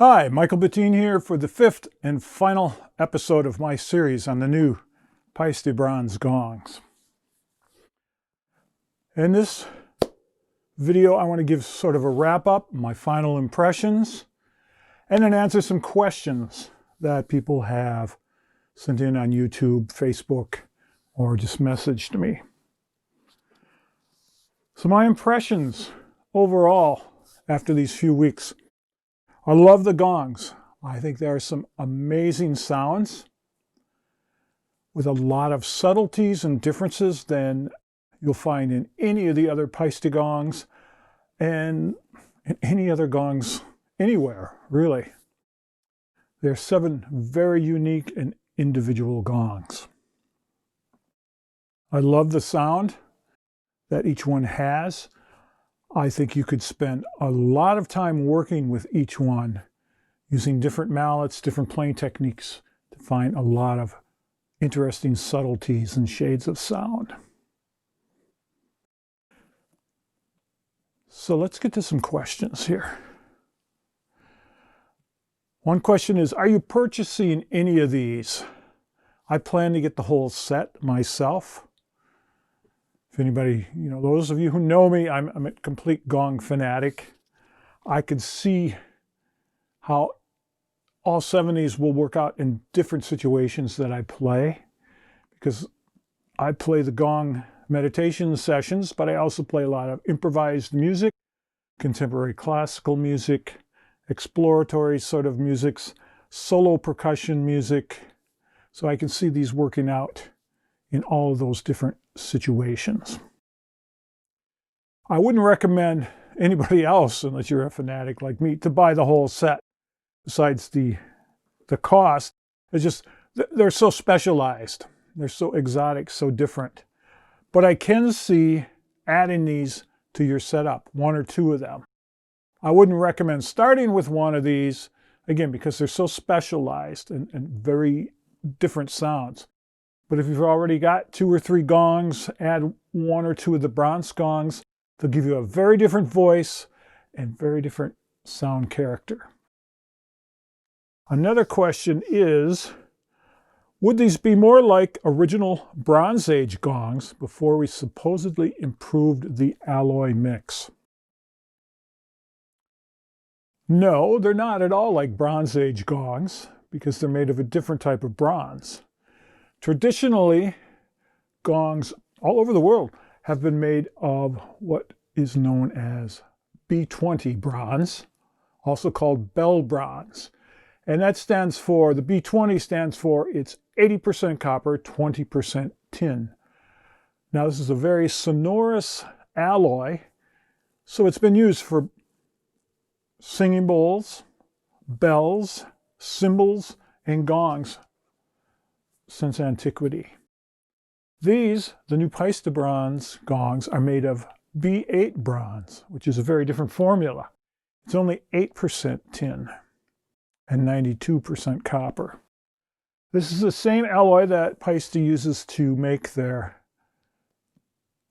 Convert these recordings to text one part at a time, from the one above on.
Hi, Michael Bettine here for the fifth and final episode of my series on the new Paiste Bronze Gongs. In this video, I want to give sort of a wrap-up, my final impressions, and then answer some questions that people have sent in on YouTube, Facebook, or just messaged me. So my impressions overall after these few weeks. I love the gongs. I think there are some amazing sounds with a lot of subtleties and differences than you'll find in any of the other Paiste gongs and in any other gongs anywhere, really. There are 7 very unique and individual gongs. I love the sound that each one has. I think you could spend a lot of time working with each one, using different mallets, different playing techniques to find a lot of interesting subtleties and shades of sound. So let's get to some questions here. One question is, are you purchasing any of these? I plan to get the whole set myself. If anybody, those of you who know me, I'm a complete gong fanatic. I could see how all 7 of these will work out in different situations that I play, because I play the gong meditation sessions, but I also play a lot of improvised music, contemporary classical music, exploratory sort of musics, solo percussion music. So I can see these working out in all of those different situations. I wouldn't recommend anybody else, unless you're a fanatic like me, to buy the whole set. Besides the cost, it's just they're so specialized, they're so exotic, so different. But I can see adding these to your setup, 1 or 2 of them. I wouldn't recommend starting with one of these, again, because they're so specialized and very different sounds. But if you've already got 2 or 3 gongs, add 1 or 2 of the bronze gongs. They'll give you a very different voice and very different sound character. Another question is, would these be more like original Bronze Age gongs before we supposedly improved the alloy mix? No, they're not at all like Bronze Age gongs, because they're made of a different type of bronze. Traditionally, gongs all over the world have been made of what is known as B20 bronze, also called bell bronze. And that stands for, the B20 stands for it's 80% copper, 20% tin. Now this is a very sonorous alloy, so it's been used for singing bowls, bells, cymbals, and gongs since antiquity. These, the new Paiste Bronze gongs, are made of B8 bronze, which is a very different formula. It's only 8% tin and 92% copper. This is the same alloy that Paiste uses to make their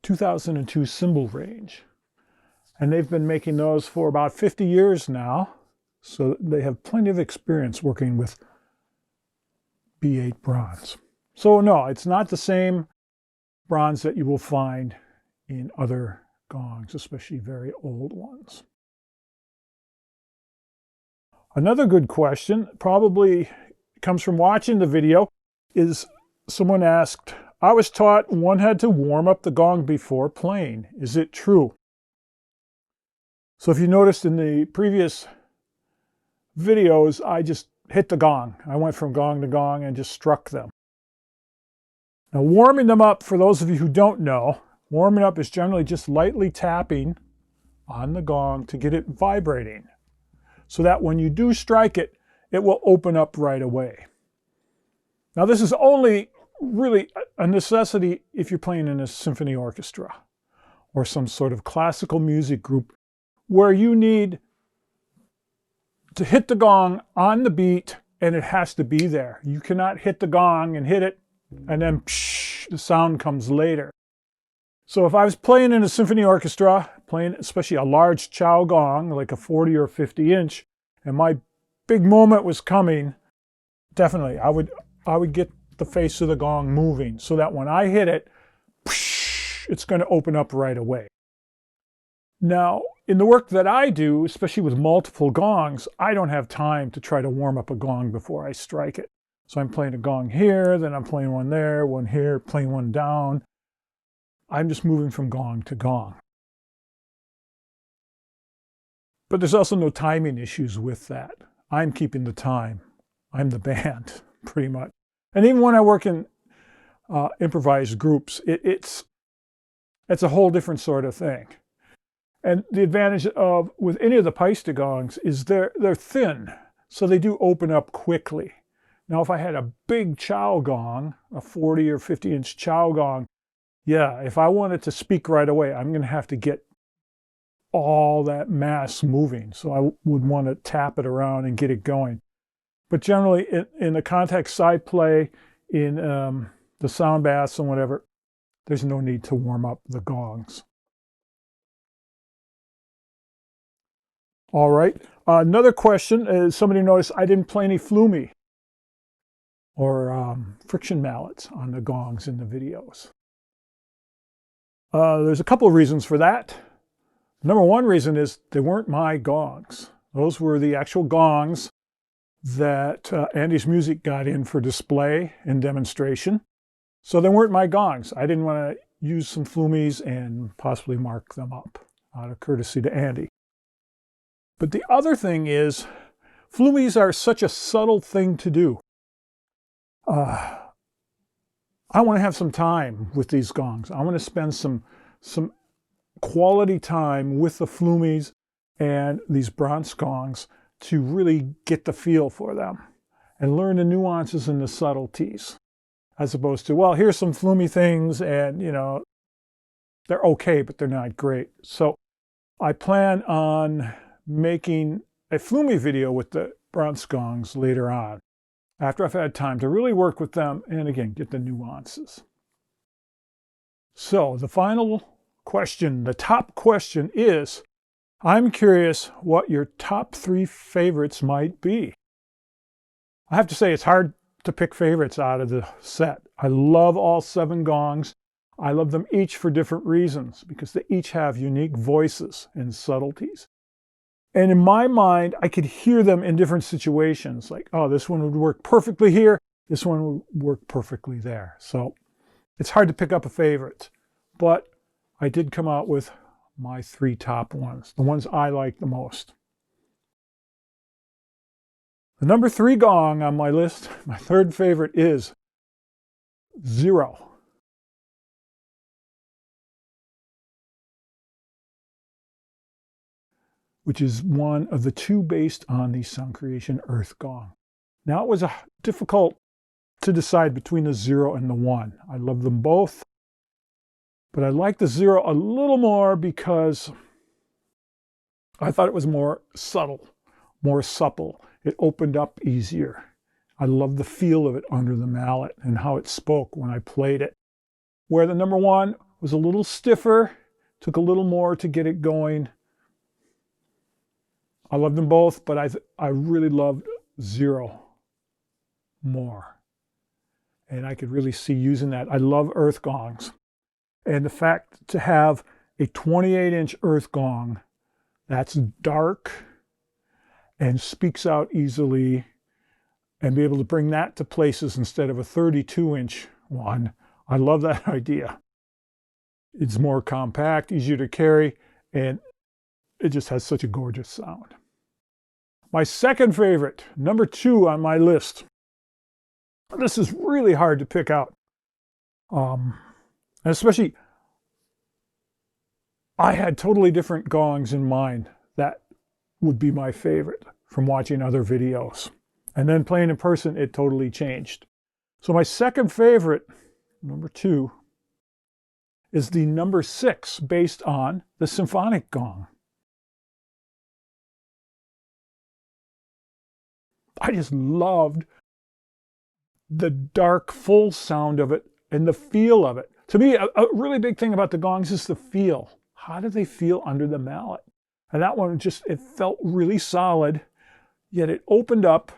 2002 cymbal range. And they've been making those for about 50 years now, so they have plenty of experience working with B8 bronze. So no, it's not the same bronze that you will find in other gongs, especially very old ones. Another good question, probably comes from watching the video, is someone asked, I was taught one had to warm up the gong before playing. Is it true? So if you noticed in the previous videos, I just hit the gong. I went from gong to gong and just struck them. Now warming them up, for those of you who don't know, warming up is generally just lightly tapping on the gong to get it vibrating, so that when you do strike it, it will open up right away. Now this is only really a necessity if you're playing in a symphony orchestra or some sort of classical music group where you need to hit the gong on the beat and it has to be there. You cannot hit the gong and hit it and then psh, the sound comes later. So if I was playing in a symphony orchestra, playing especially a large chow gong, like a 40 or 50 inch, and my big moment was coming, definitely I would get the face of the gong moving so that when I hit it, it's going to open up right away. Now, in the work that I do, especially with multiple gongs, I don't have time to try to warm up a gong before I strike it. So I'm playing a gong here, then I'm playing one there, one here, playing one down. I'm just moving from gong to gong. But there's also no timing issues with that. I'm keeping the time. I'm the band, pretty much. And even when I work in improvised groups, it's a whole different sort of thing. And the advantage of with any of the Paiste gongs is they're thin, so they do open up quickly. Now, if I had a big chow gong, a 40 or 50-inch chow gong, yeah, if I wanted to speak right away, I'm going to have to get all that mass moving. So I would want to tap it around and get it going. But generally, in the context I play, in the sound baths and whatever, there's no need to warm up the gongs. All right. Another question is somebody noticed I didn't play any flumi or friction mallets on the gongs in the videos. There's a couple of reasons for that. Number one reason is they weren't my gongs. Those were the actual gongs that Andy's Music got in for display and demonstration. So they weren't my gongs. I didn't want to use some flumies and possibly mark them up out of courtesy to Andy. But the other thing is, flumies are such a subtle thing to do. I want to have some time with these gongs. I want to spend some quality time with the flumies and these bronze gongs to really get the feel for them and learn the nuances and the subtleties, as opposed to, well, here's some flumi things and, you know, they're okay, but they're not great. So I plan on making a flumi video with the bronze gongs later on, after I've had time to really work with them and, again, get the nuances. So the final question, the top question is, I'm curious what your top 3 favorites might be. I have to say it's hard to pick favorites out of the set. I love all 7 gongs. I love them each for different reasons because they each have unique voices and subtleties. And in my mind, I could hear them in different situations. Like, oh, this one would work perfectly here. This one would work perfectly there. So it's hard to pick up a favorite. But I did come out with my 3 top ones, the ones I like the most. The number 3 gong on my list, my 3rd favorite, is 0. Which is one of the 2 based on the Sound Creation Earth Gong. Now, it was difficult to decide between the 0 and the 1. I love them both, but I like the 0 a little more because I thought it was more subtle, more supple. It opened up easier. I love the feel of it under the mallet and how it spoke when I played it. Where the number 1 was a little stiffer, took a little more to get it going. I love them both, but I really loved 0 more. And I could really see using that. I love earth gongs. And the fact to have a 28-inch earth gong that's dark and speaks out easily and be able to bring that to places instead of a 32-inch one, I love that idea. It's more compact, easier to carry, and it just has such a gorgeous sound. My 2nd favorite, number 2 on my list. This is really hard to pick out. And especially, I had totally different gongs in mind that would be my favorite from watching other videos. And then playing in person, it totally changed. So my 2nd favorite, number 2, is the number 6 based on the symphonic gong. I just loved the dark, full sound of it and the feel of it. To me, a really big thing about the gongs is the feel. How do they feel under the mallet? And that one just, it felt really solid. yet it opened up,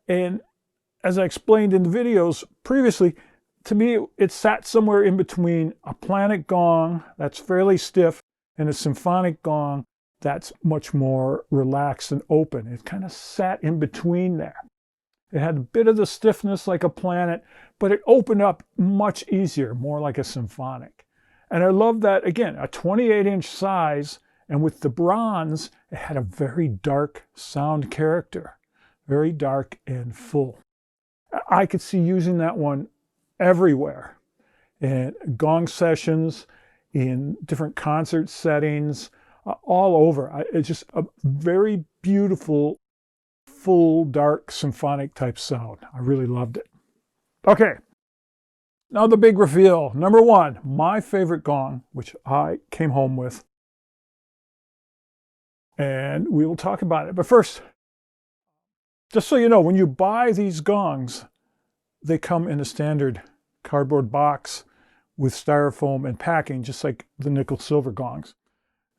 and as I explained in the videos previously, to me it sat somewhere in between a planet gong that's fairly stiff and a symphonic gong that's much more relaxed and open. It kind of sat in between there. It had a bit of the stiffness like a planet, but it opened up much easier, more like a symphonic. And I love that, again, a 28-inch size, and with the bronze, it had a very dark sound character, very dark and full. I could see using that one everywhere, in gong sessions, in different concert settings, all over. It's just a very beautiful, full, dark, symphonic type sound. I really loved it. Okay, now the big reveal. Number one, my favorite gong, which I came home with. And we will talk about it. But first, just so you know, when you buy these gongs, they come in a standard cardboard box with styrofoam and packing, just like the nickel silver gongs.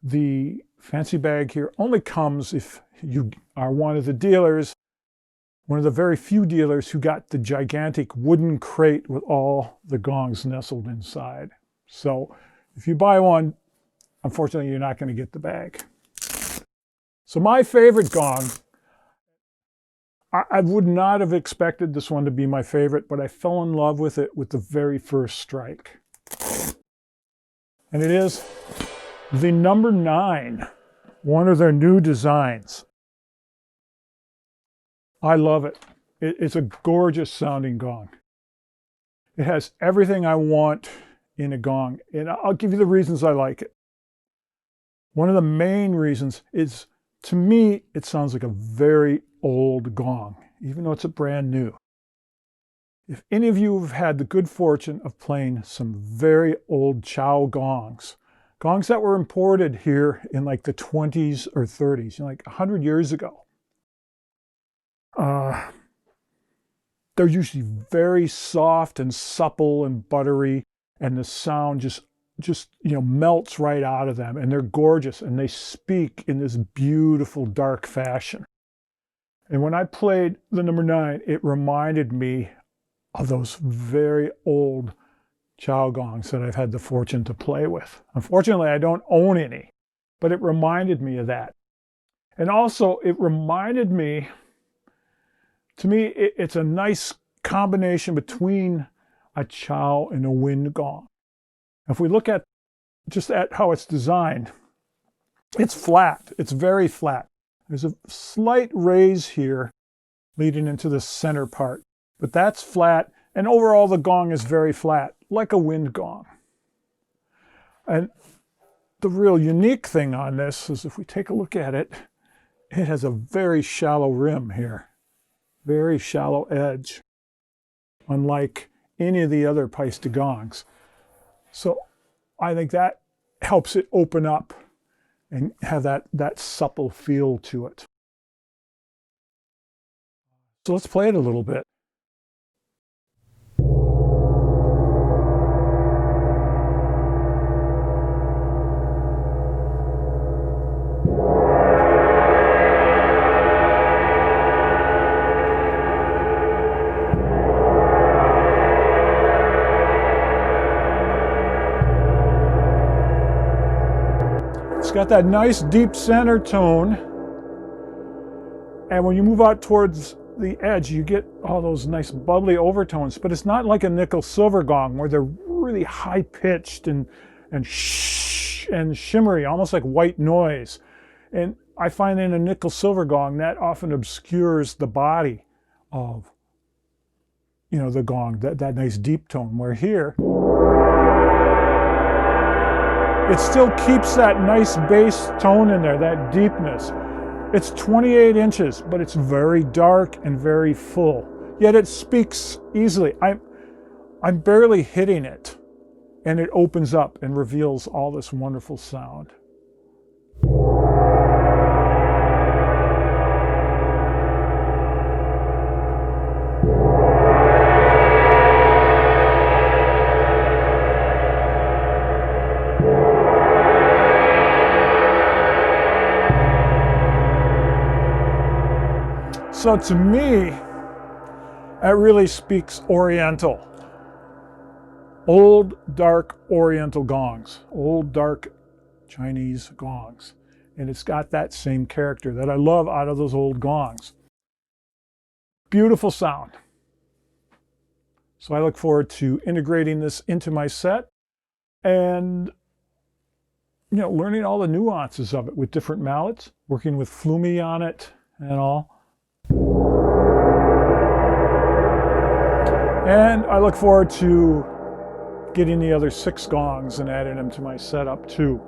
The fancy bag here only comes if you are one of the dealers, one of the very few dealers who got the gigantic wooden crate with all the gongs nestled inside. So if you buy one, unfortunately, you're not going to get the bag. So my favorite gong, I would not have expected this one to be my favorite, but I fell in love with it with the very first strike. And it is the number 9, one of their new designs. I love it. It's a gorgeous sounding gong. It has everything I want in a gong, and I'll give you the reasons I like it. One of the main reasons is, to me, it sounds like a very old gong, even though it's a brand new. If any of you have had the good fortune of playing some very old chow gongs, gongs that were imported here in like the 20s or 30s, like 100 years ago, they're usually very soft and supple and buttery, and the sound just melts right out of them, and they're gorgeous, and they speak in this beautiful dark fashion. And when I played the number 9, it reminded me of those very old chow gongs that I've had the fortune to play with. Unfortunately, I don't own any, but it reminded me of that. And also, it reminded me, to me, it's a nice combination between a chow and a wind gong. If we look at just at how it's designed, it's flat. It's very flat. There's a slight raise here leading into the center part, but that's flat. And overall, the gong is very flat, like a wind gong. And the real unique thing on this is, if we take a look at it, it has a very shallow rim here, very shallow edge, unlike any of the other Paiste gongs. So I think that helps it open up and have that supple feel to it. So let's play it a little bit. It's got that nice deep center tone, and when you move out towards the edge, you get all those nice bubbly overtones, but it's not like a nickel silver gong where they're really high pitched and shimmery, almost like white noise. And I find in a nickel silver gong that often obscures the body of the gong, that nice deep tone, where here it still keeps that nice bass tone in there, that deepness. It's 28 inches, but it's very dark and very full. Yet it speaks easily. I'm barely hitting it, and it opens up and reveals all this wonderful sound. So to me, that really speaks Oriental. Old, dark Oriental gongs. Old, dark Chinese gongs. And it's got that same character that I love out of those old gongs. Beautiful sound. So I look forward to integrating this into my set and learning all the nuances of it with different mallets, working with flumi on it and all. And I look forward to getting the other 6 gongs and adding them to my setup too.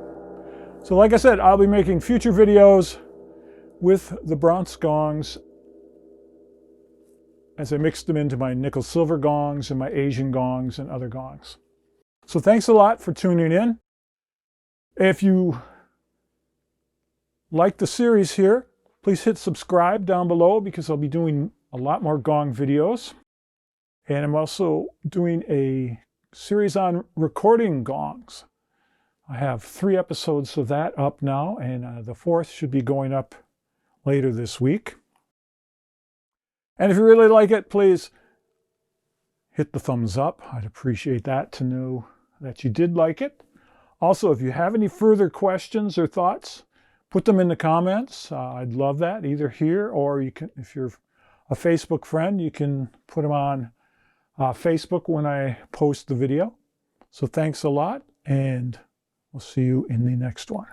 So like I said, I'll be making future videos with the bronze gongs as I mix them into my nickel silver gongs and my Asian gongs and other gongs. So thanks a lot for tuning in. If you like the series here, please hit subscribe down below because I'll be doing a lot more gong videos. And I'm also doing a series on recording gongs. I have 3 episodes of that up now, and the 4th should be going up later this week. And if you really like it, please hit the thumbs up. I'd appreciate that to know that you did like it. Also, if you have any further questions or thoughts, put them in the comments. I'd love that, either here or you can, if you're a Facebook friend, you can put them on Facebook when I post the video. So thanks a lot, and we'll see you in the next one.